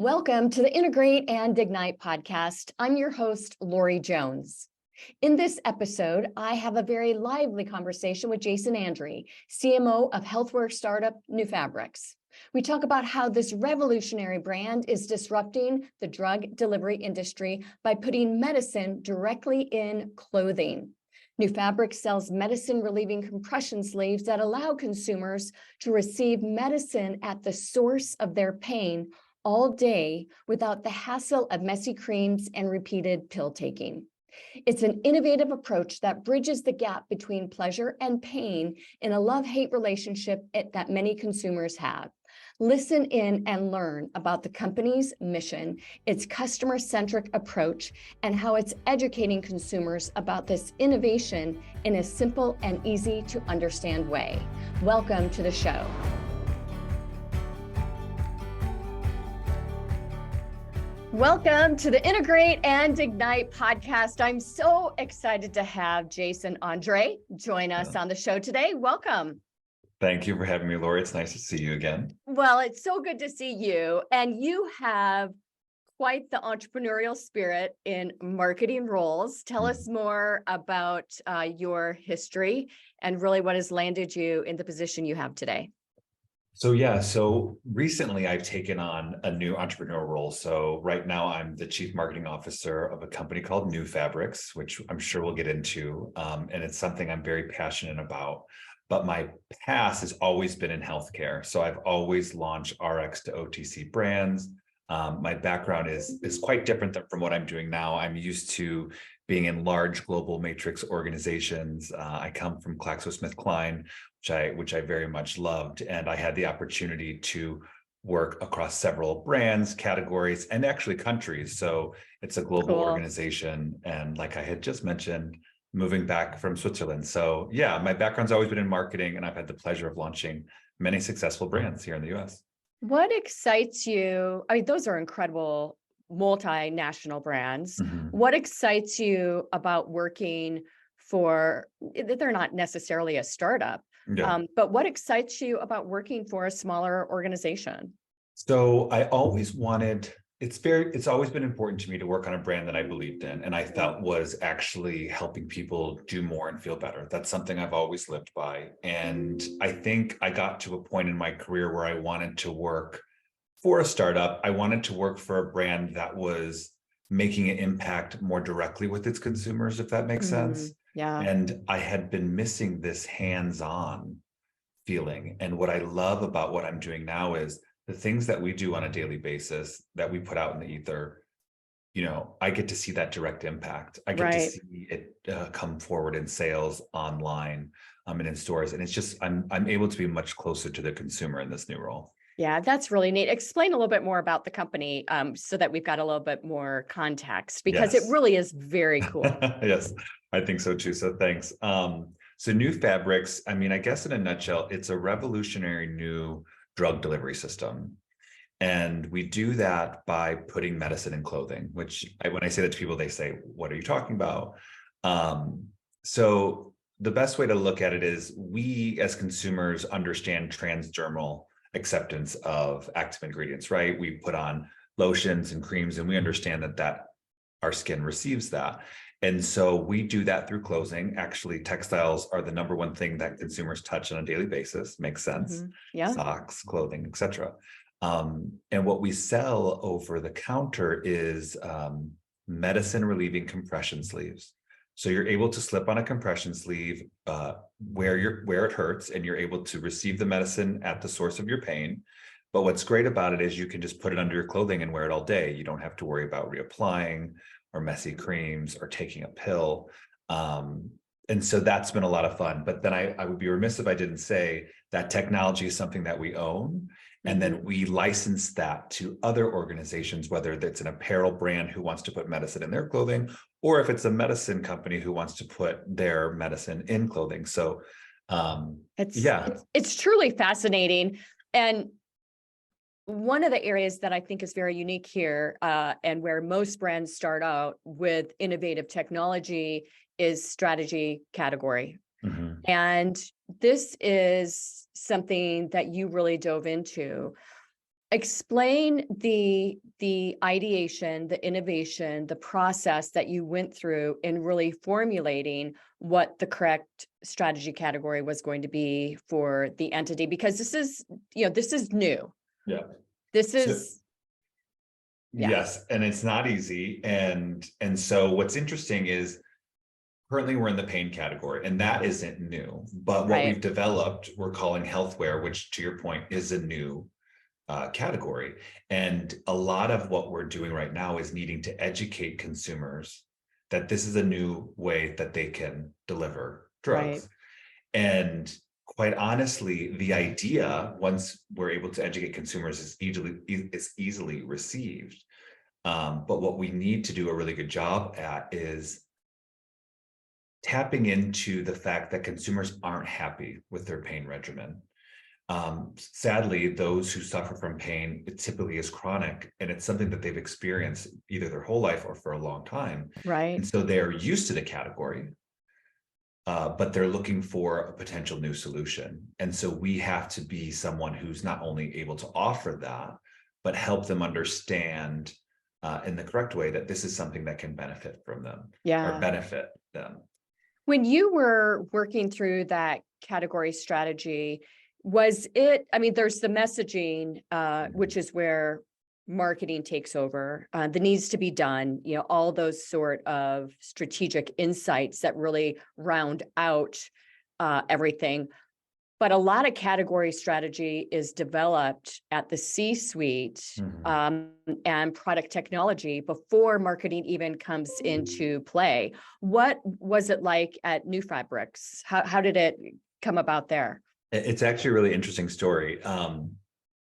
Welcome to the Integrate and Ignite podcast. I'm your host, Lori Jones. In this episode, I have a very lively conversation with Jason Andree, CMO of healthwear startup Nufabrx. We talk about how this revolutionary brand is disrupting the drug delivery industry by putting medicine directly in clothing. Nufabrx sells medicine-relieving compression sleeves that allow consumers to receive medicine at the source of their pain all day without the hassle of messy creams and repeated pill taking. It's an innovative approach that bridges the gap between pleasure and pain in a love-hate relationship that many consumers have. Listen in and learn about the company's mission, its customer-centric approach, and how it's educating consumers about this innovation in a simple and easy to understand way. Welcome to the show. Welcome to the Integrate and Ignite podcast. I'm so excited to have Jason Andree join us on the show today. Welcome. Thank you for having me, Lori. It's nice to see you again. Well, it's so good to see you. And you have quite the entrepreneurial spirit in marketing roles. Tell us more about your history and really what has landed you in the position you have today. So recently I've taken on a new entrepreneurial role. So right now I'm the chief marketing officer of a company called Nufabrx, which I'm sure we'll get into. And it's something I'm very passionate about. But my past has always been in healthcare. So I've always launched RX to OTC brands. My background is quite different from what I'm doing now. I'm used to being in large global matrix organizations. I come from GlaxoSmithKline, which I very much loved. And I had the opportunity to work across several brands, categories, and actually countries. So it's a global organization. And like I had just mentioned, moving back from Switzerland. So yeah, my background's always been in marketing, and I've had the pleasure of launching many successful brands here in the US. What excites you? I mean, those are incredible multinational brands. Mm-hmm. What excites you about working for, they're not necessarily a startup, but what excites you about working for a smaller organization? So I always wanted, it's always been important to me to work on a brand that I believed in and I felt was actually helping people do more and feel better. That's something I've always lived by. And I think I got to a point in my career where I wanted to work for a startup. I wanted to work for a brand that was making an impact more directly with its consumers, if that makes sense. Yeah. And I had been missing this hands-on feeling. And what I love about what I'm doing now is the things that we do on a daily basis that we put out in the ether, I get to see that direct impact. I get to see it come forward in sales online and in stores. And it's just, I'm able to be much closer to the consumer in this new role. Yeah, that's really neat. Explain a little bit more about the company so that we've got a little bit more context, because it really is very cool. Yes, I think so too. So thanks. So Nufabrx, I mean, I guess in a nutshell, it's a revolutionary new drug delivery system. And we do that by putting medicine in clothing, which when I say that to people, they say, what are you talking about? So the best way to look at it is we as consumers understand transdermal acceptance of active ingredients, right? We put on lotions and creams and we understand that our skin receives that. And so we do that through clothing. Actually, textiles are the number one thing that consumers touch on a daily basis. Makes sense. Yeah. Socks, clothing, etc. And what we sell over the counter is medicine relieving compression sleeves. So you're able to slip on a compression sleeve where it hurts, and you're able to receive the medicine at the source of your pain. But what's great about it is you can just put it under your clothing and wear it all day. You don't have to worry about reapplying or messy creams or taking a pill. And so that's been a lot of fun. But then I would be remiss if I didn't say that technology is something that we own. And then we license that to other organizations, whether it's an apparel brand who wants to put medicine in their clothing, or if it's a medicine company who wants to put their medicine in clothing. So it's truly fascinating. And one of the areas that I think is very unique here and where most brands start out with innovative technology is strategy category. And this is something that you really dove into. Explain the ideation, the innovation, the process that you went through in really formulating what the correct strategy category was going to be for the entity, because this is, this is new. Yeah. This So, is, yeah, yes, and it's not easy. And so what's interesting is currently we're in the pain category, and that isn't new. But what we've right, developed, we're calling healthwear, which to your point is a new category. And a lot of what we're doing right now is needing to educate consumers that this is a new way that they can deliver right, drugs. And quite honestly, the idea, once we're able to educate consumers, is easily received. But what we need to do a really good job at is tapping into the fact that consumers aren't happy with their pain regimen. Sadly, those who suffer from pain, it typically is chronic, and it's something that they've experienced either their whole life or for a long time. right. And so they're used to the category, but they're looking for a potential new solution. And so we have to be someone who's not only able to offer that, but help them understand in the correct way that this is something that can benefit from them or Yeah. benefit them. When you were working through that category strategy, was it, I mean, there's the messaging, which is where marketing takes over, that needs to be done, all those sort of strategic insights that really round out everything. But a lot of category strategy is developed at the C-suite and product technology before marketing even comes into play. What was it like at Nufabrx? How did it come about there? It's actually a really interesting story.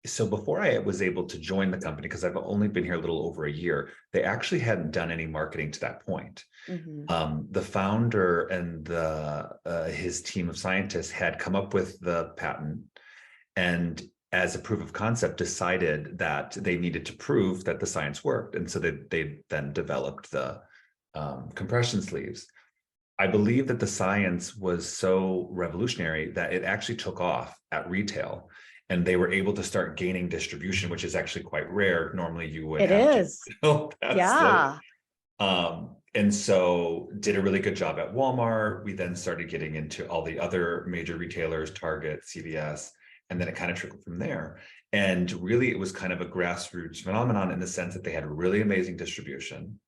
So before I was able to join the company, because I've only been here a little over a year, they actually hadn't done any marketing to that point. Mhm. The founder and his team of scientists had come up with the patent, and as a proof of concept, decided that they needed to prove that the science worked, and so they then developed the compression sleeves. I believe that the science was so revolutionary that it actually took off at retail, and they were able to start gaining distribution, which is actually quite rare. Normally you would It have to is. build that slope. Yeah. And so did a really good job at Walmart. We then started getting into all the other major retailers, Target, CVS, and then it kind of trickled from there. And really it was kind of a grassroots phenomenon in the sense that they had really amazing distribution,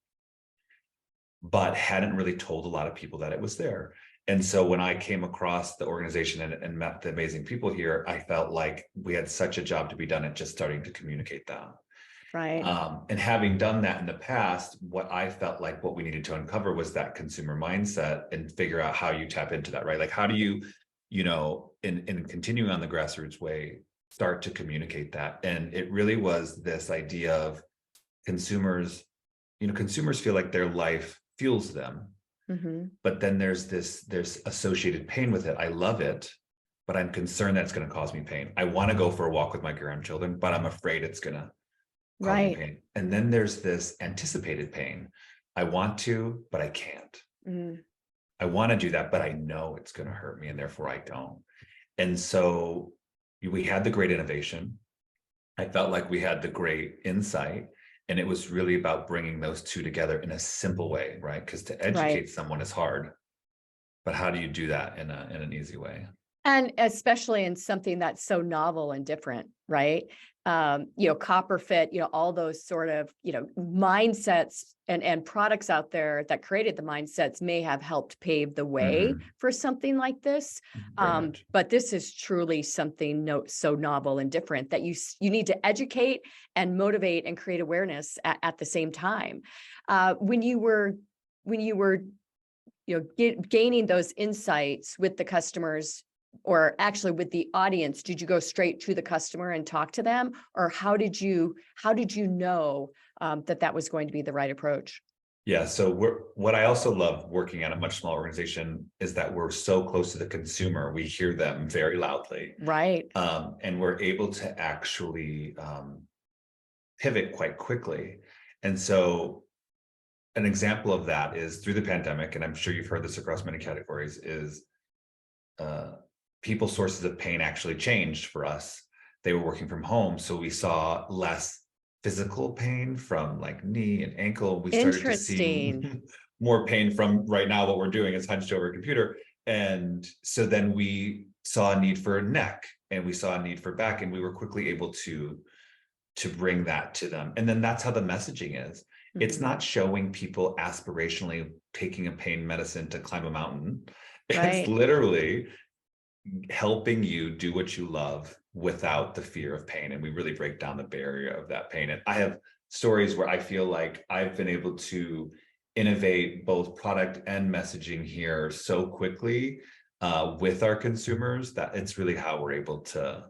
but hadn't really told a lot of people that it was there. And so when I came across the organization and met the amazing people here, I felt like we had such a job to be done at just starting to communicate that. Right. And having done that in the past, what I felt like what we needed to uncover was that consumer mindset and figure out how you tap into that, right? Like, how do you, in continuing on the grassroots way, start to communicate that? And it really was this idea of consumers feel like their life fuels them. Mhm. But then there's associated pain with it. I love it, but I'm concerned that it's going to cause me pain. I want to go for a walk with my grandchildren, but I'm afraid it's going to cause me Right. pain. And then there's this anticipated pain. I want to, but I can't. Mm. I want to do that, but I know it's going to hurt me, and therefore I don't. And so we had the great innovation. I felt like we had the great insight. And it was really about bringing those two together in a simple way, right? Because to Right. educate someone is hard, but how do you do that in an easy way? And especially in something that's so novel and different, right? Copper fit, all those sort of, mindsets and products out there that created the mindsets may have helped pave the way Mhm. for something like this. Very much. But this is truly something so novel and different that you need to educate and motivate and create awareness at the same time. When you were gaining those insights with the customers, or actually with the audience, did you go straight to the customer and talk to them, or how did you know that was going to be the right approach? Yeah. So what I also love working at a much smaller organization is that we're so close to the consumer. We hear them very loudly. Right. And we're able to actually pivot quite quickly. And so an example of that is through the pandemic, and I'm sure you've heard this across many categories, is people's sources of pain actually changed for us. they were working from home. So we saw less physical pain from like knee and ankle. We started to see Interesting. more pain from right now what we're doing is hunched over a computer. And so then we saw a need for neck and we saw a need for back, and we were quickly able to bring that to them. And then that's how the messaging is. It's Mhm. not showing people aspirationally taking a pain medicine to climb a mountain. It's Right. literally helping you do what you love without the fear of pain. And we really break down the barrier of that pain. And I have stories where I feel like I've been able to innovate both product and messaging here so quickly with our consumers that it's really how we're able to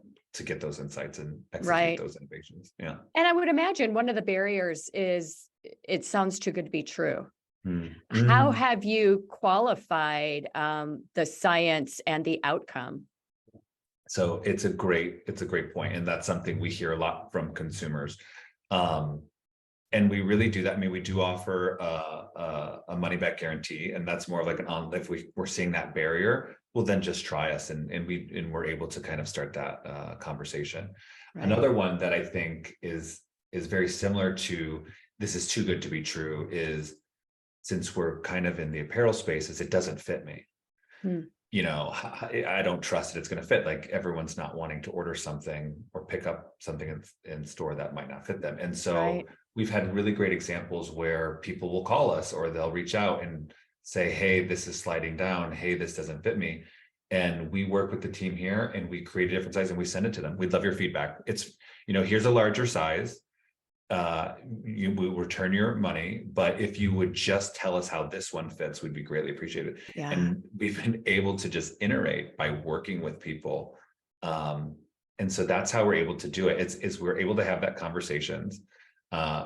get those insights and execute Right. those innovations. Yeah. And I would imagine one of the barriers is it sounds too good to be true. How Mm. have you qualified the science and the outcome? So it's a great point, and that's something we hear a lot from consumers. Um, and we really do that. I mean, we do offer a money back guarantee, and that's more like an on if we're seeing that barrier, well, then just try us, and we're able to kind of start that conversation. Right. Another one that I think is very similar to this is too good to be true is since we're kind of in the apparel space, is it doesn't fit me. Hmm. I don't trust that it's going to fit. Like everyone's not wanting to order something or pick up something in store that might not fit them. And so Right. we've had really great examples where people will call us or they'll reach out and say, hey, this is sliding down. Hey, this doesn't fit me. And we work with the team here and we create a different size and we send it to them. We'd love your feedback. It's, here's a larger size. You will return your money, but if you would just tell us how this one fits, would be greatly appreciated. Yeah. And we've been able to just iterate by working with people. And so that's how we're able to do it. It's we're able to have that conversations.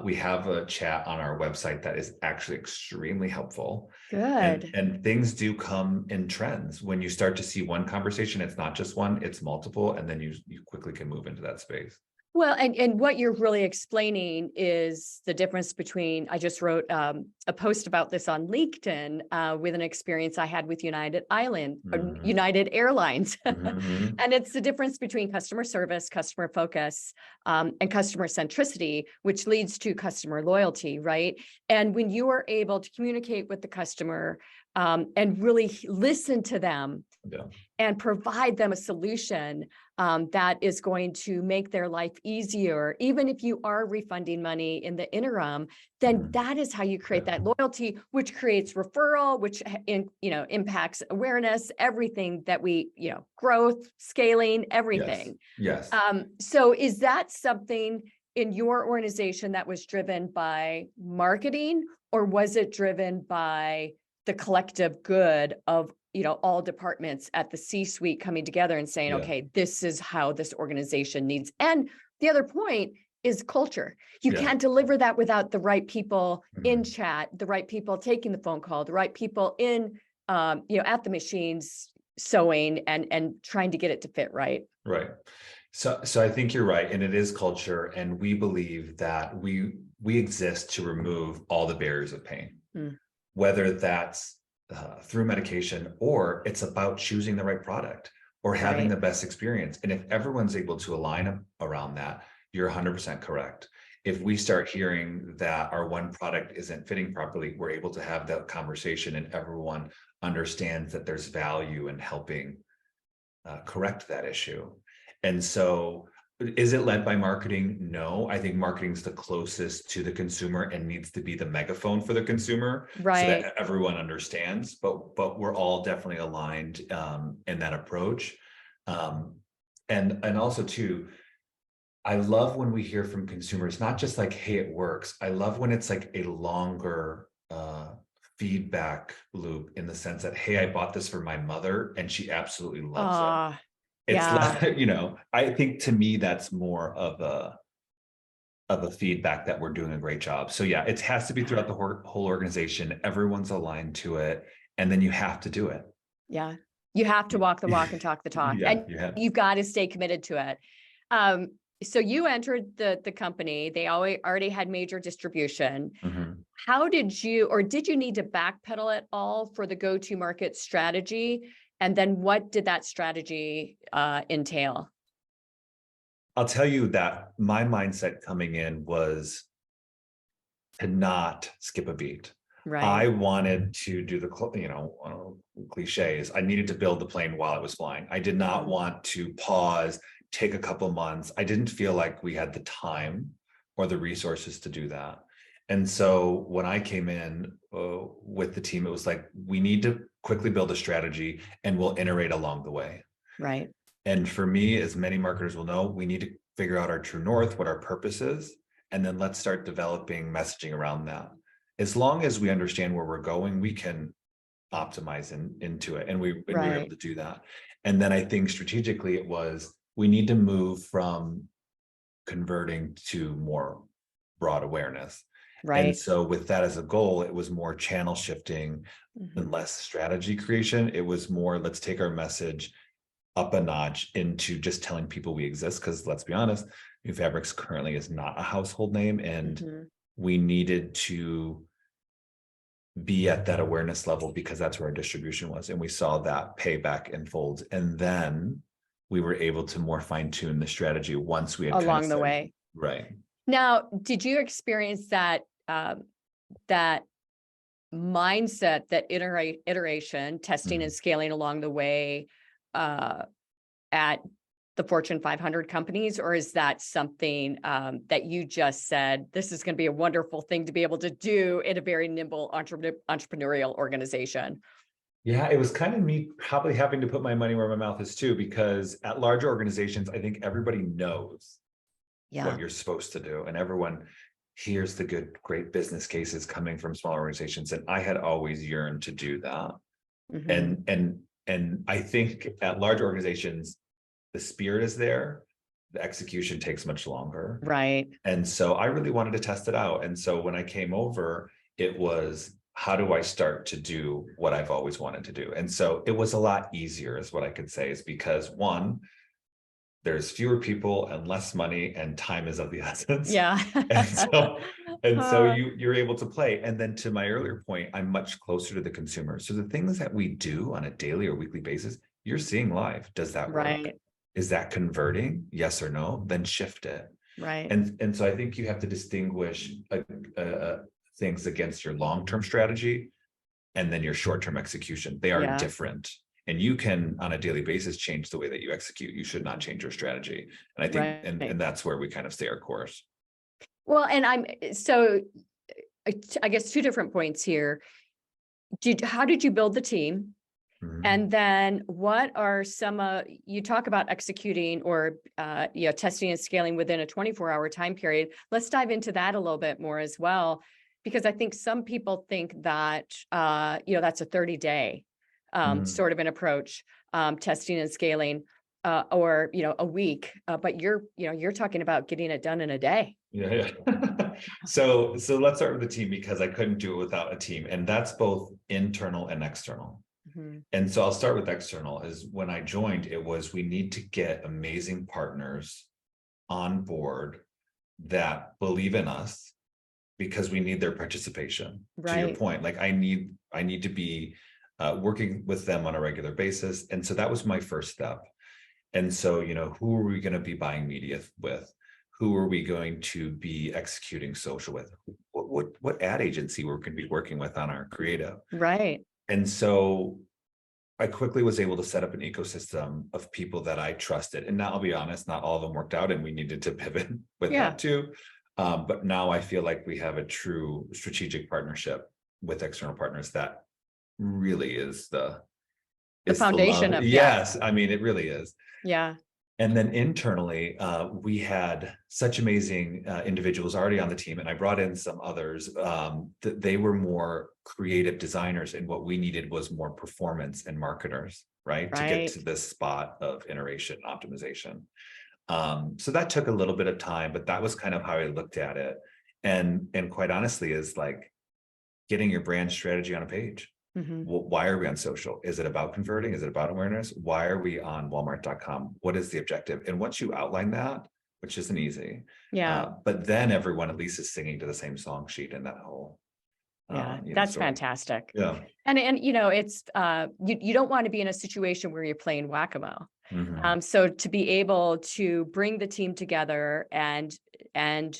We have a chat on our website that is actually extremely helpful. And Good. and things do come in trends. When you start to see one conversation, it's not just one, it's multiple, and then you quickly can move into that space. Well, and what you're really explaining is the difference between, I just wrote a post about this on LinkedIn with an experience I had with Mhm. United Airlines. Mhm. And it's the difference between customer service, customer focus, and customer centricity, which leads to customer loyalty, right? And when you are able to communicate with the customer and really listen to them, Yeah. and provide them a solution that is going to make their life easier, even if you are refunding money in the interim, then Mhm. that is how you create Yeah. that loyalty, which creates referral, which impacts awareness, everything that growth, scaling, Yes. everything. Yes. So is that something in your organization that was driven by marketing, or was it driven by the collective good of all departments at the C-suite coming together and saying, Yeah. okay, this is how this organization needs. And the other point is culture. You Yeah. can't deliver that without the right people in Mhm. chat, the right people taking the phone call, the right people in, at the machines sewing and trying to get it to fit right. Right. So I think you're right, and it is culture, and we believe that we exist to remove all the barriers of pain, Mm, whether that's through medication or it's about choosing the right product or having right. the best experience. And if everyone's able to align around that, you're 100% correct. If we start hearing that our one product isn't fitting properly, we're able to have that conversation and everyone understands that there's value in helping correct that issue. And so, is it led by marketing? No, I think marketing is the closest to the consumer and needs to be the megaphone for the consumer so Right. that everyone understands. But we're all definitely aligned in that approach. Um, and also too, I love when we hear from consumers, not just like, "Hey, it works." I love when it's like a longer feedback loop in the sense that, "Hey, I bought this for my mother and she absolutely loves it." It's Yeah. like, I think to me that's more of a feedback that we're doing a great job. So yeah, it has to be Yeah. throughout the whole organization. Everyone's aligned to it, and then you have to do it. Yeah. You have to walk the Yeah, walk and talk the talk, yeah, and you have. you've got to stay committed to it. Um, so you entered the company, they already had major distribution. Mhm. How did you, or did you need to backpedal at all for the go-to-market strategy? And then what did that strategy entail? I'll tell you that my mindset coming in was to not skip a beat. I Right. wanted to do the, cliches. I needed to build the plane while it was flying. I did not Mhm. want to pause, take a couple months. I didn't feel like we had the time or the resources to do that. And so when I came in with the team, it was like, we need to quickly build a strategy and we'll iterate along the way. Right. And for me, as many marketers will know, we need to figure out our true north, what our purpose is, and then let's start developing messaging around that. As long as we understand where we're going, we can optimize into it. And we were able Right. to do that. And then I think strategically it was, we need to move from converting to more broad awareness. And Right. so with that as a goal, it was more channel shifting and Mhm. less strategy creation. It was more, let's take our message up a notch into just telling people we exist. Because let's be honest, Nufabrx currently is not a household name, and Mhm. we needed to be at that awareness level because that's where our distribution was. And we saw that payback in folds. And then we were able to more fine tune the strategy once we had kind of Along the started. way. Right. Now, did you experience that that mindset, that iteration, testing and Mhm. scaling along the way uh, at the Fortune 500 companies, or is that something that you just said, this is going to be a wonderful thing to be able to do in a very nimble entrepreneurial organization? Yeah, it was kind of me probably having to put my money where my mouth is too, because at larger organizations, I think everybody knows Yeah. what you're supposed to do. And everyone hears the good, great business cases coming from small organizations. And I had always yearned to do that. Hmm. And I think at large organizations, the spirit is there, the execution takes much longer. Right. And so I really wanted to test it out. And so when I came over, it was, how do I start to do what I've always wanted to do? And so it was a lot easier, is what I could say, is because one, there's fewer people and less money and time is of the essence. Yeah. And so, and so Uh, you're able to play. And then to my earlier point, I'm much closer to the consumer. So the things that we do on a daily or weekly basis, you're seeing live. Does that work? right. Is that converting? Yes or no? Then shift it. Right. And so I think you have to distinguish things against your long-term strategy and then your short-term execution. They are Yeah. different. And you can, on a daily basis, change the way that you execute. You should not change your strategy. And I think, Right. and that's where we kind of stay our course. Well, and so I guess two different points here. How did you build the team? Mhm. And then what are some, you talk about executing or, testing and scaling within a 24-hour time period. Let's dive into that a little bit more as well, because I think some people think that, that's a 30-day Mhm. sort of an approach, testing and scaling, or, a week. But you're talking about getting it done in a day. Yeah, yeah. So let's start with the team because I couldn't do it without a team, and that's both internal and external. Mhm. And so I'll start with external. Is when I joined, it was, we need to get amazing partners on board that believe in us because we need their participation. To your Right. point, like I need to be working with them on a regular basis. And so that was my first step. And so, who are we going to be buying media with? Who are we going to be executing social with? What ad agency we're going to be working with on our creative? Right. And so I quickly was able to set up an ecosystem of people that I trusted. And now I'll be honest, not all of them worked out and we needed to pivot with Yeah. that too. But now I feel like we have a true strategic partnership with external partners that really The is the foundation love. of, yeah. Yes, I mean, it really is. Yeah. And then internally, we had such amazing individuals already on the team, and I brought in some others that they were more creative designers, and what we needed was more performance and marketers, right, to get Right. to this spot of iteration optimization. So that took a little bit of time, but that was kind of how I looked at it. And quite honestly, is like getting your brand strategy on a page. Hmm. Why are we on social? Is it about converting? Is it about awareness? Why are we on Walmart.com? What is the objective? And once you outline that, which isn't easy, Yeah. but then everyone at least is singing to the same song sheet in that whole, Yeah, that's story. fantastic. Yeah. And it's you don't want to be in a situation where you're playing whack-a-mole. Mhm. So to be able to bring the team together and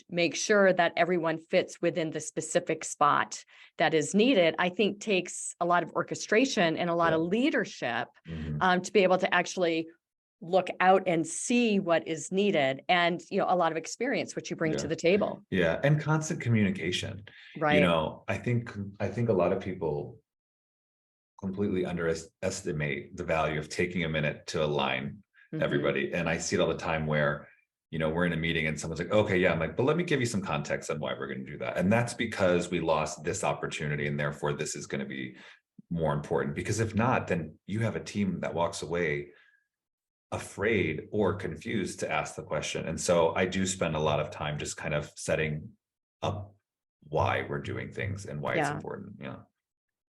make sure that everyone fits within the specific spot that is needed, I think takes a lot of orchestration and a lot Yeah. of leadership Mhm. to be able to actually look out and see what is needed, and a lot of experience which you bring to Yeah. the table. Yeah. And constant communication. Right. I think a lot of people completely underestimate the value of taking a minute to align Hmm. everybody. And I see it all the time where, we're in a meeting and someone's like, okay, yeah. I'm like, but let me give you some context on why we're going to do that. And that's because we lost this opportunity and therefore this is going to be more important. Because if not, then you have a team that walks away afraid or confused to ask the question. And so I do spend a lot of time just kind of setting up why we're doing things and why it's Yeah. important. Yeah.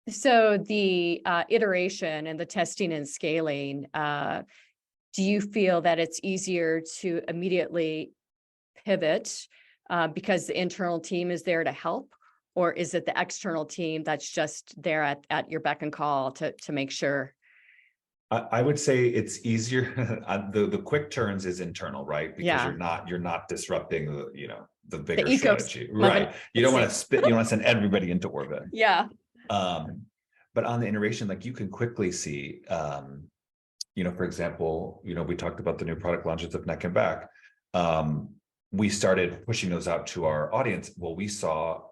So the iteration and the testing and scaling, do you feel that it's easier to immediately pivot because the internal team is there to help? Or is it the external team that's just there at your beck and call to make sure? I would say it's easier. The quick turns is internal, right? Because Yeah, you're not disrupting the the bigger strategy, ecosystem of an right? You don't want to organization. spit. You don't want to send everybody into orbit. Yeah. Um, but on the iteration, like you can quickly see, for example, we talked about the new product launches of neck and back. Um, we started pushing those out to our audience. Well, we saw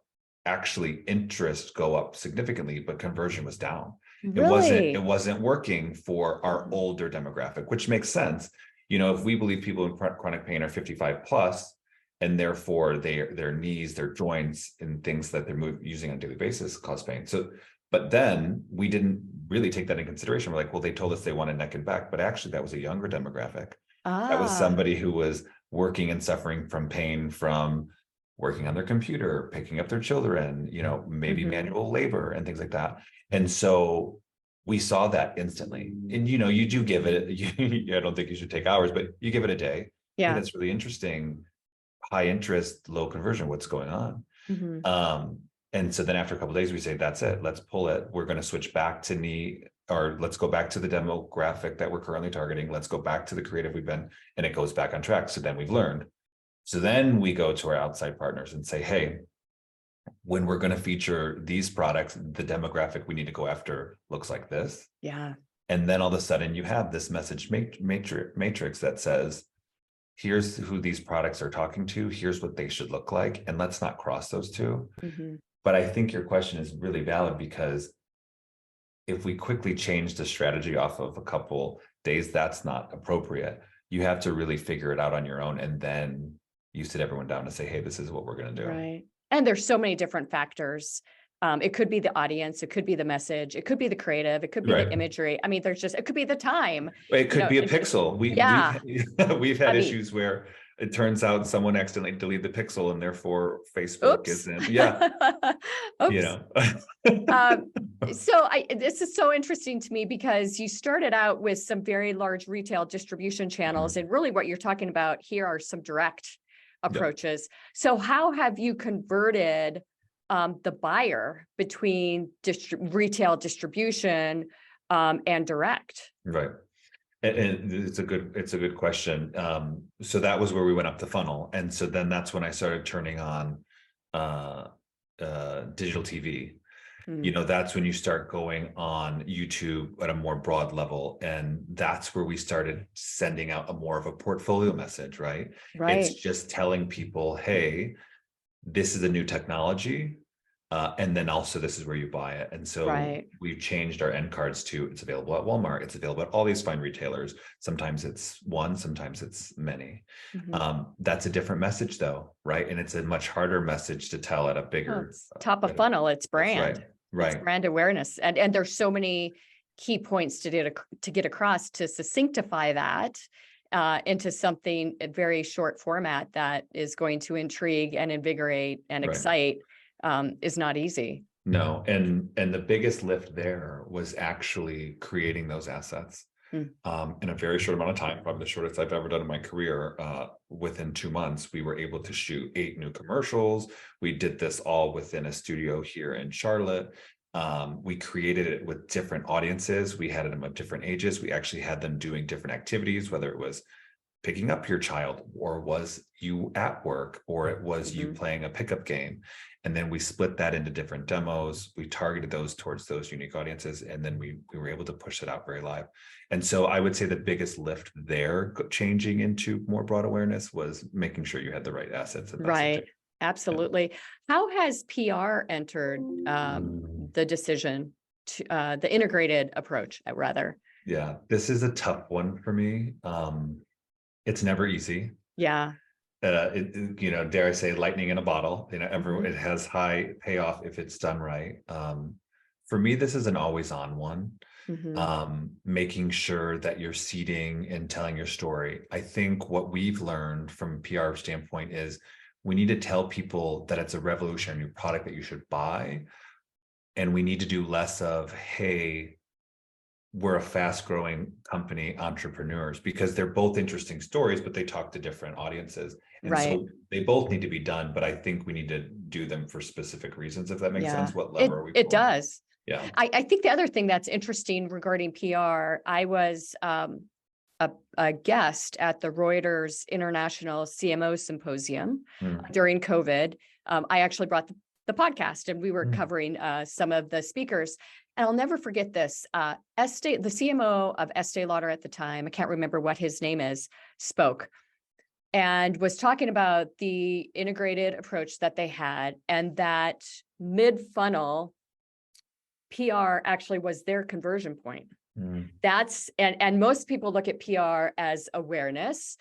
actually interest go up significantly, but conversion was down. It Really? wasn't working for our older demographic, which makes sense. If we believe people in chronic pain are 55 plus, and therefore their knees, their joints, and things that they're using on a daily basis cause pain. So, but then we didn't really take that in consideration. We're like, well, they told us they wanted neck and back, but actually that was a younger demographic. That was Ah. somebody who was working and suffering from pain from working on their computer, picking up their children, maybe Hmm. manual labor and things like that. And so we saw that instantly. And you do give it, I don't think you should take hours, but you give it a day. Hey, Yeah. that's really interesting. High interest, low conversion. What's going on? Hmm. Um, and so then after a couple of days, we say, that's it. Let's pull it. We're going to switch back to knee, or let's go back to the demographic that we're currently targeting. Let's go back to the creative we've been, and it goes back on track. So then we've learned. So then we go to our outside partners and say, hey, when we're going to feature these products, the demographic we need to go after looks like this. Yeah. And then all of a sudden you have this message matrix that says, here's who these products are talking to, here's what they should look like, and let's not cross those two. Hmm. But I think your question is really valid, because if we quickly change the strategy off of a couple days, that's not appropriate. You have to really figure it out on your own, and then you sit everyone down to say, hey, this is what we're going to do. Right. And there's so many different factors. It could be the audience, it could be the message, it could be the creative, it could be the Right. imagery. I mean, it could be the time. It could be a It pixel. yeah. We've I had mean, issues where it turns out someone accidentally deleted the pixel, and therefore Facebook oops. isn't. Yeah, you Oops. know. Um, this is so interesting to me because you started out with some very large retail distribution channels, Mhm. and really what you're talking about here are some direct Yeah. approaches. So how have you converted the buyer between retail distribution and direct? Right. And it's a good question. So that was where we went up the funnel. And so then that's when I started turning on uh digital TV. Hmm. That's when you start going on YouTube at a more broad level. And that's where we started sending out a more of a portfolio message, right? It's Right, just telling people, hey, this is a new technology. And then also this is where you buy it. And so right. we've changed our end cards to, it's available at Walmart, it's available at all these fine retailers. Sometimes it's one, sometimes it's many. Hmm. That's a different message though, right? And it's a much harder message to tell at a Well, bigger, it's top of funnel, it's that's brand. right. It's Right. brand awareness. And there's so many key points to get across to succinctify that into something a very short format that is going to intrigue and invigorate and Right. excite is not easy. No, and the biggest lift there was actually creating those assets Mm. in a very short amount of time, probably the shortest I've ever done in my career. Within 2 months, we were able to shoot 8 new commercials. We did this all within a studio here in Charlotte. We created it with different audiences. We had them of different ages. We actually had them doing different activities, whether it was picking up your child, or was you at work, or it was you playing a pickup game. And then we split that into different demos. We targeted those towards those unique audiences. And then we were able to push it out very live. And so I would say the biggest lift there, changing into more broad awareness, was making sure you had the right assets and messaging. Right. Absolutely. Yeah. How has PR entered the decision to the integrated approach, rather? Yeah, this is a tough one for me. It's never easy. Yeah. Dare I say, lightning in a bottle. It has high payoff if it's done right. For me, this is an always on one. Making sure that you're seeding and telling your story. I think what we've learned from a PR standpoint is we need to tell people that it's a revolutionary new product that you should buy. And we need to do less of, hey, we're a fast growing company, entrepreneurs, because they're both interesting stories, but they talk to different audiences. And so they both need to be done, but I think we need to do them for specific reasons, if that makes sense. What lever are we pulling? It does. Yeah. I think the other thing that's interesting regarding PR, I was a guest at the Reuters International CMO Symposium during COVID. I actually brought the podcast, and we were covering some of the speakers. And I'll never forget this. The CMO of Estee Lauder at the time, I can't remember what his name is, spoke and was talking about the integrated approach that they had, and that mid-funnel PR actually was their conversion point. That's and most people look at PR as awareness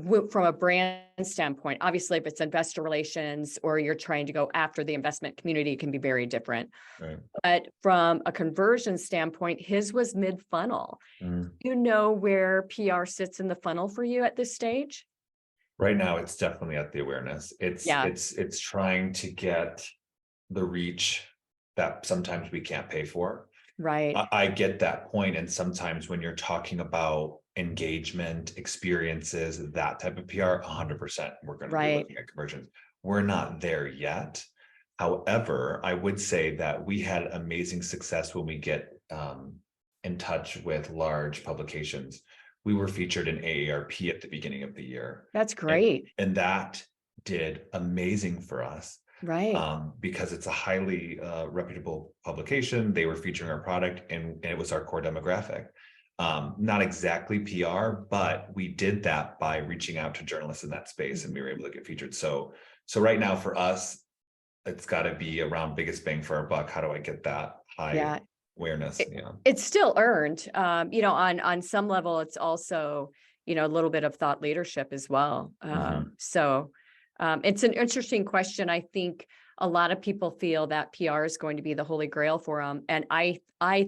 from a brand standpoint. Obviously, if it's investor relations or you're trying to go after the investment community, it can be very different. Right. But from a conversion standpoint, his was mid-funnel. You know where PR sits in the funnel for you at this stage? Right now, it's definitely at the awareness. It's trying to get the reach that sometimes we can't pay for. Right. I get that point. And sometimes when you're talking about engagement, experiences, that type of PR, 100%, we're going to be looking at conversions. We're not there yet. However, I would say that we had amazing success when we get in touch with large publications. We were featured in AARP at the beginning of the year. That's great. And that did amazing for us. Right. Because it's a highly reputable publication. They were featuring our product, and it was our core demographic. Not exactly PR, but we did that by reaching out to journalists in that space, and we were able to get featured. So right now for us, it's got to be around biggest bang for our buck. How do I get that high awareness? It's still earned. On some level, it's also, a little bit of thought leadership as well. It's an interesting question. I think a lot of people feel that PR is going to be the holy grail for them. And I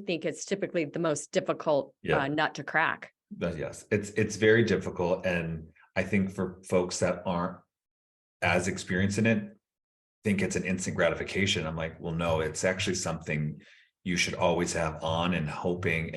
think it's typically the most difficult nut to crack. Yes, it's very difficult. And I think for folks that aren't as experienced in it, think it's an instant gratification. I'm like, well, no, it's actually something you should always have on, and hoping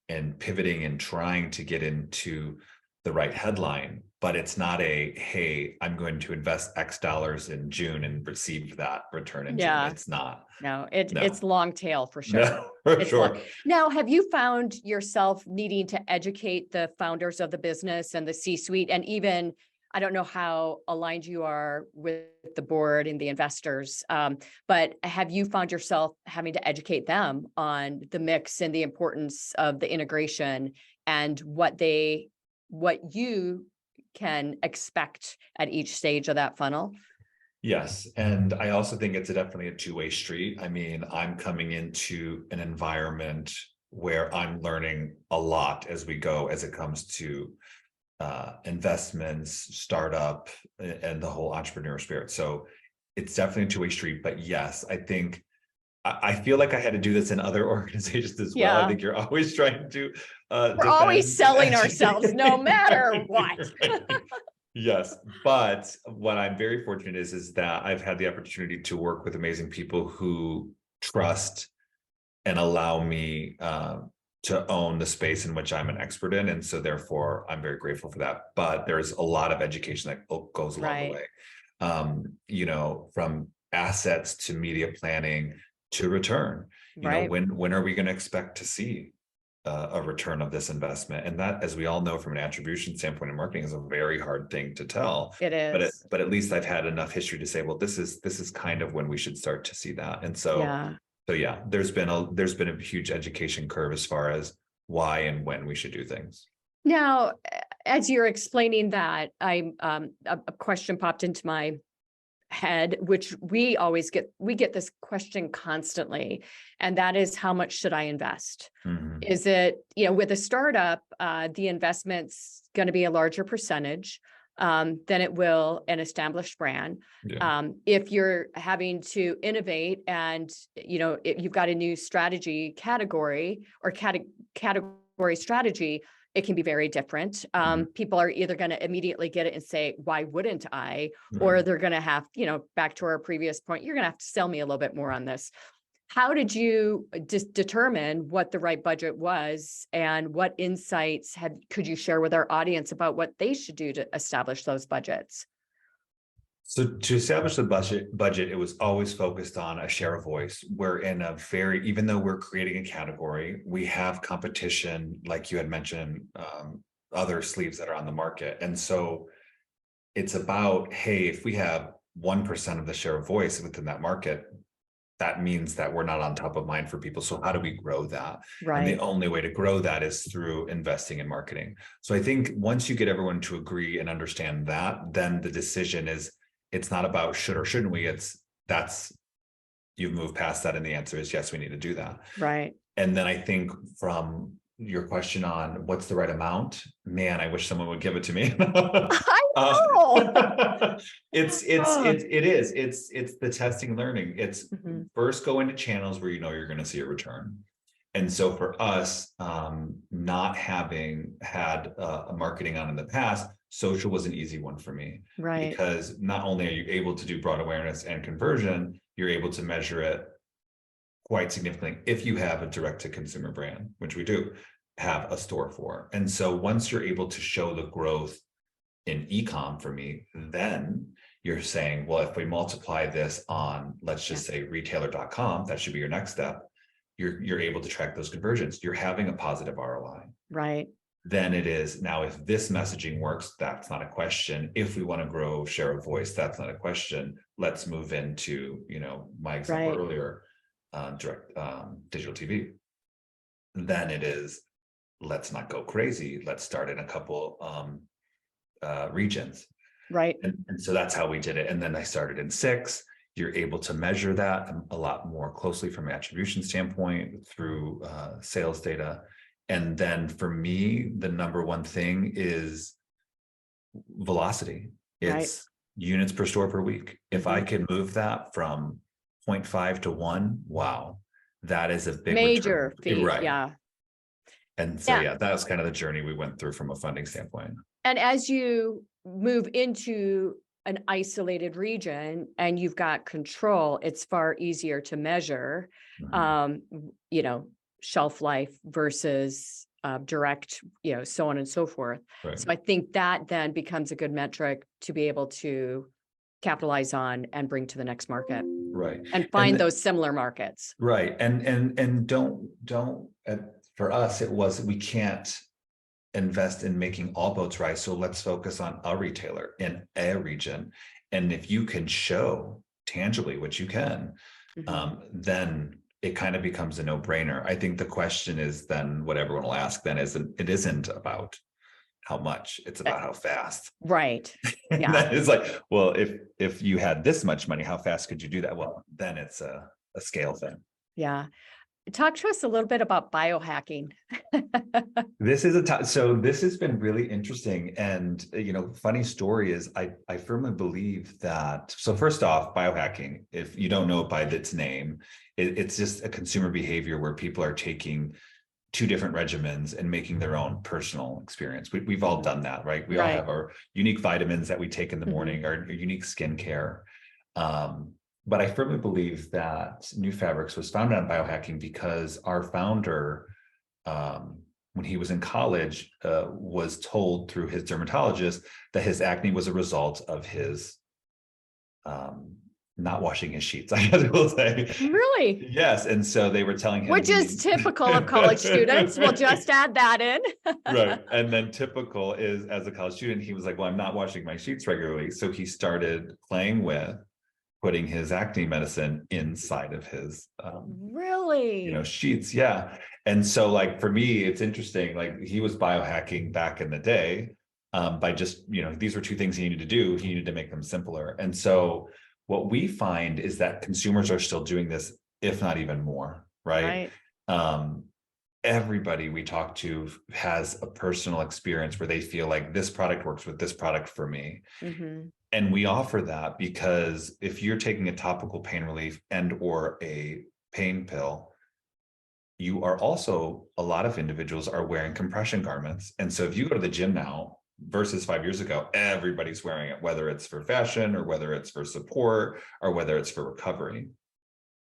and pivoting and trying to get into the right headline. But it's not hey, I'm going to invest X dollars in June and receive that return in June. It's not. No, it's long tail for sure. No, for sure. Now, have you found yourself needing to educate the founders of the business and the C-suite, and even, I don't know how aligned you are with the board and the investors, but have you found yourself having to educate them on the mix and the importance of the integration and what you can expect at each stage of that funnel? Yes. And I also think it's definitely a two-way street. I mean, I'm coming into an environment where I'm learning a lot as we go, as it comes to investments, startup, and the whole entrepreneur spirit. So it's definitely a two-way street. But yes, I feel like I had to do this in other organizations as well. I think you're always trying to we're always selling ourselves no matter what. Yes, but what I'm very fortunate is that I've had the opportunity to work with amazing people who trust and allow me to own the space in which I'm an expert in. And so therefore I'm very grateful for that. But there's a lot of education that goes along the way. From assets to media planning to return. Right. When are we going to expect to see a return of this investment? And that, as we all know, from an attribution standpoint in marketing, is a very hard thing to tell. It is. But at least I've had enough history to say, well, this is kind of when we should start to see that. And Yeah. so yeah, there's been a huge education curve as far as why and when we should do things. Now, as you're explaining that, a question popped into my head, which we get this question constantly, and that is, how much should I invest? Mhm. Is it, with a startup, the investment's going to be a larger percentage than it will an established brand. Yeah. If you're having to innovate and, you've got a new strategy category or category strategy, it can be very different. Mhm. People are either going to immediately get it and say, why wouldn't I? Or Right. they're going to have, back to our previous point, you're going to have to sell me a little bit more on this. How did you determine what the right budget was, and what insights could you share with our audience about what they should do to establish those budgets? So to establish the budget, it was always focused on a share of voice. We're in a even though we're creating a category, we have competition, like you had mentioned, other sleeves that are on the market. And so it's about, hey, if we have 1% of the share of voice within that market, that means that we're not on top of mind for people. So how do we grow that? And the Right. only way to grow that is through investing in marketing. So I think once you get everyone to agree and understand that, then the decision is, it's not about should or shouldn't we, you've moved past that. And the answer is yes, we need to do that. Right. And then I think from your question on what's the right amount, man, I wish someone would give it to me. I Uh, know. it's Oh. it's the testing and learning. It's Mhm. first go into channels where you're going to see a return. And so for us, not having had a marketing on in the past, social was an easy one for me, Right. because not only are you able to do broad awareness and conversion, you're able to measure it quite significantly if you have a direct to consumer brand, which we do have a store for. And so once you're able to show the growth in e-com for me, then you're saying, well, if we multiply this on, let's just say retailer.com, that should be your next step. You're able to track those conversions. You're having a positive ROI. Right. Then it is, now if this messaging works, that's not a question. If we want to grow share of voice, that's not a question. Let's move into, my example Right. earlier, direct digital TV. Then it is, let's not go crazy. Let's start in a couple regions. Right. And so that's how we did it. And then I started in 6. You're able to measure that a lot more closely from an attribution standpoint through sales data. And then for me, the number one thing is velocity. It's units per store per week. If I can move that from 0.5 to 1, wow, that is a big Major return. feat. Right. Yeah. And so, yeah, that was kind of the journey we went through from a funding standpoint. And as you move into an isolated region and you've got control, it's far easier to measure, shelf life versus direct, so on and so forth. Right. So I think that then becomes a good metric to be able to capitalize on and bring to the next market. Right. And find those similar markets. Right. And don't for us, it was, we can't invest in making all boats rise. So let's focus on a retailer in a region. And if you can show tangibly, which you can, then it kind of becomes a no-brainer. I think the question is then what everyone will ask then it isn't about how much, it's about how fast. Right. And Yeah. that is like, well, if you had this much money, how fast could you do that? Well, then it's a scale thing. Yeah. Talk to us a little bit about biohacking. This is so this has been really interesting. And, funny story is I firmly believe that, so first off, biohacking, if you don't know it by its name, it's just a consumer behavior where people are taking 2 different regimens and making their own personal experience. We've all done that, right? We all have our unique vitamins that we take in the morning, our unique skincare. But I firmly believe that Nufabrx was founded on biohacking because our founder, when he was in college, was told through his dermatologist that his acne was a result of his not washing his sheets, I guess we'll say. Really? Yes. And so they were telling him Which is typical of college students. We'll just add that in. Right. And then typical is, as a college student, he was like, well, I'm not washing my sheets regularly. So he started playing with putting his acne medicine inside of his Really? sheets. Yeah. And so like for me, it's interesting, like he was biohacking back in the day, by just, these were two things he needed to do. He needed to make them simpler. And so what we find is that consumers are still doing this, if not even more, right? Um, everybody we talk to has a personal experience where they feel like this product works with this product for me. Mm-hmm. And we offer that because if you're taking a topical pain relief and or a pain pill, you are also, a lot of individuals are wearing compression garments. And so if you go to the gym now versus 5 years ago, everybody's wearing it, whether it's for fashion or whether it's for support or whether it's for recovery.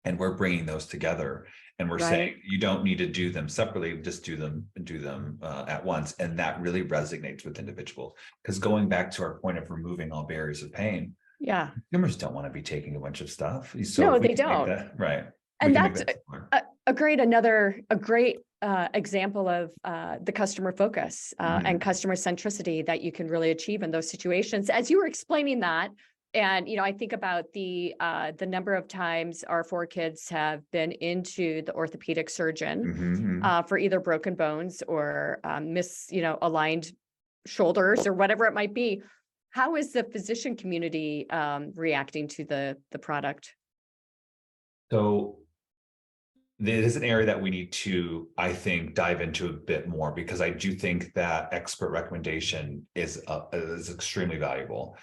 And we're bringing those together, and we're saying you don't need to do them separately, just do them at once. And that really resonates with individuals, because going back to our point of removing all barriers of pain, consumers don't want to be taking a bunch of stuff. So no, they don't. Right. And that's a great example of the customer focus and customer centricity that you can really achieve in those situations. As you were explaining that, and I think about the number of times our 4 kids have been into the orthopedic surgeon for either broken bones or aligned shoulders or whatever it might be. How is the physician community reacting to the product? So it is an area that we need to, I think, dive into a bit more, because I do think that expert recommendation is extremely valuable.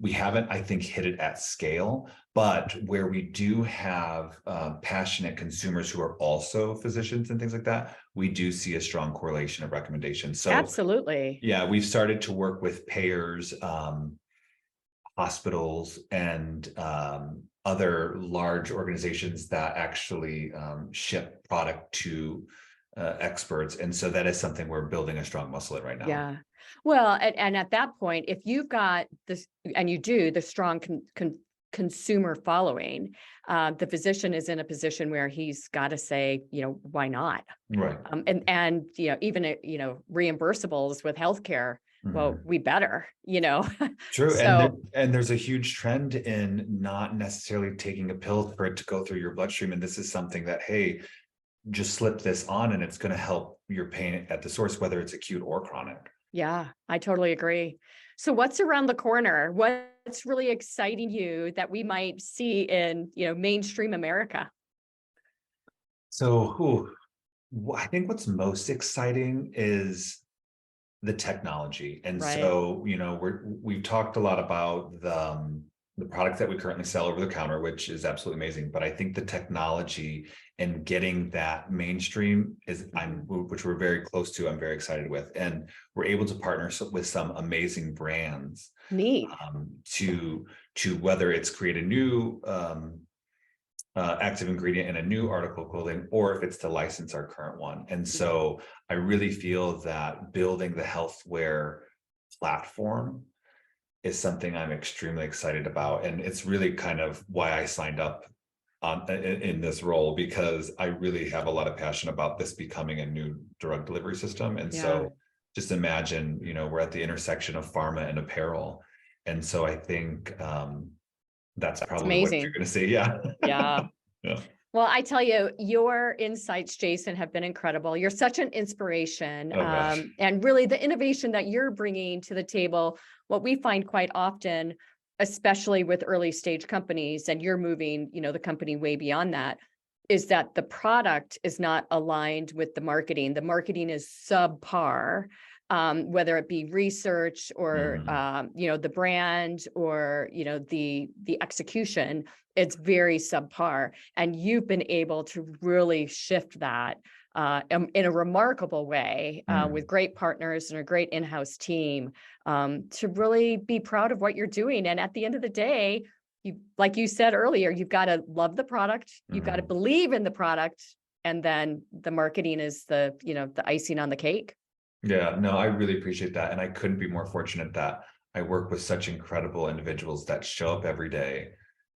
We haven't, I think, hit it at scale, but where we do have passionate consumers who are also physicians and things like that, we do see a strong correlation of recommendations. So absolutely. Yeah, we've started to work with payers, hospitals, and other large organizations that actually ship product to experts. And so that is something we're building a strong muscle in right now. Yeah. Well, and at that point, if you've got this, and you do, the strong consumer following, the physician is in a position where he's got to say, why not? Right. And even reimbursables with healthcare. Well, we better, True. So, and there's a huge trend in not necessarily taking a pill for it to go through your bloodstream. And this is something that, hey, just slip this on and it's going to help your pain at the source, whether it's acute or chronic. Yeah, I totally agree. So what's around the corner? What's really exciting you that we might see in, mainstream America? So, I think what's most exciting is the technology. And so, we've talked a lot about the products that we currently sell over the counter, which is absolutely amazing. But I think the technology and getting that mainstream which we're very close to, I'm very excited with. And we're able to partner with some amazing brands. Neat. To whether it's create a new active ingredient in a new article of clothing, or if it's to license our current one. And so I really feel that building the Healthwear platform is something I'm extremely excited about. And it's really kind of why I signed up in this role, because I really have a lot of passion about this becoming a new drug delivery system. And so just imagine, we're at the intersection of pharma and apparel. And so I think that's probably what you're going to see. Yeah. Yeah. Yeah. Well, I tell you, your insights, Jason, have been incredible. You're such an inspiration. And really the innovation that you're bringing to the table, what we find quite often, especially with early stage companies, and you're moving, the company way beyond that, is that the product is not aligned with the marketing. The marketing is subpar. Whether it be research or, the brand or, the execution, it's very subpar. And you've been able to really shift that in a remarkable way with great partners and a great in-house team to really be proud of what you're doing. And at the end of the day, like you said earlier, you've got to love the product, you've got to believe in the product, and then the marketing is the icing on the cake. Yeah, no, I really appreciate that. And I couldn't be more fortunate that I work with such incredible individuals that show up every day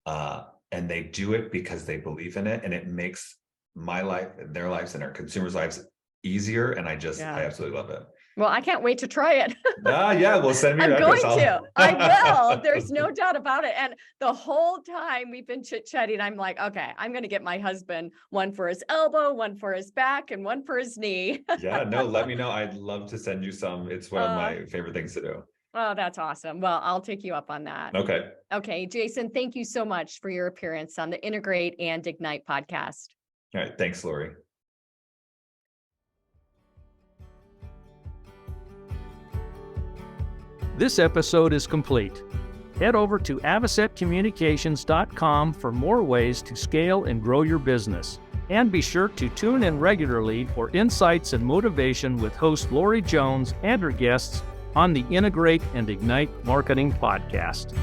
And they do it because they believe in it, and it makes my life, their lives, and our consumers' lives easier. And I absolutely love it. Well, I can't wait to try it. Yeah, well, send me your address. I will. There's no doubt about it. And the whole time we've been chit-chatting, I'm like, okay, I'm going to get my husband one for his elbow, one for his back, and one for his knee. Yeah, no, let me know. I'd love to send you some. It's one of my favorite things to do. Oh, that's awesome. Well, I'll take you up on that. Okay. Okay, Jason, thank you so much for your appearance on the Integrate and Ignite podcast. All right. Thanks, Lori. This episode is complete. Head over to avocetcommunications.com for more ways to scale and grow your business. And be sure to tune in regularly for insights and motivation with host Lori Jones and her guests on the Integrate and Ignite Marketing Podcast.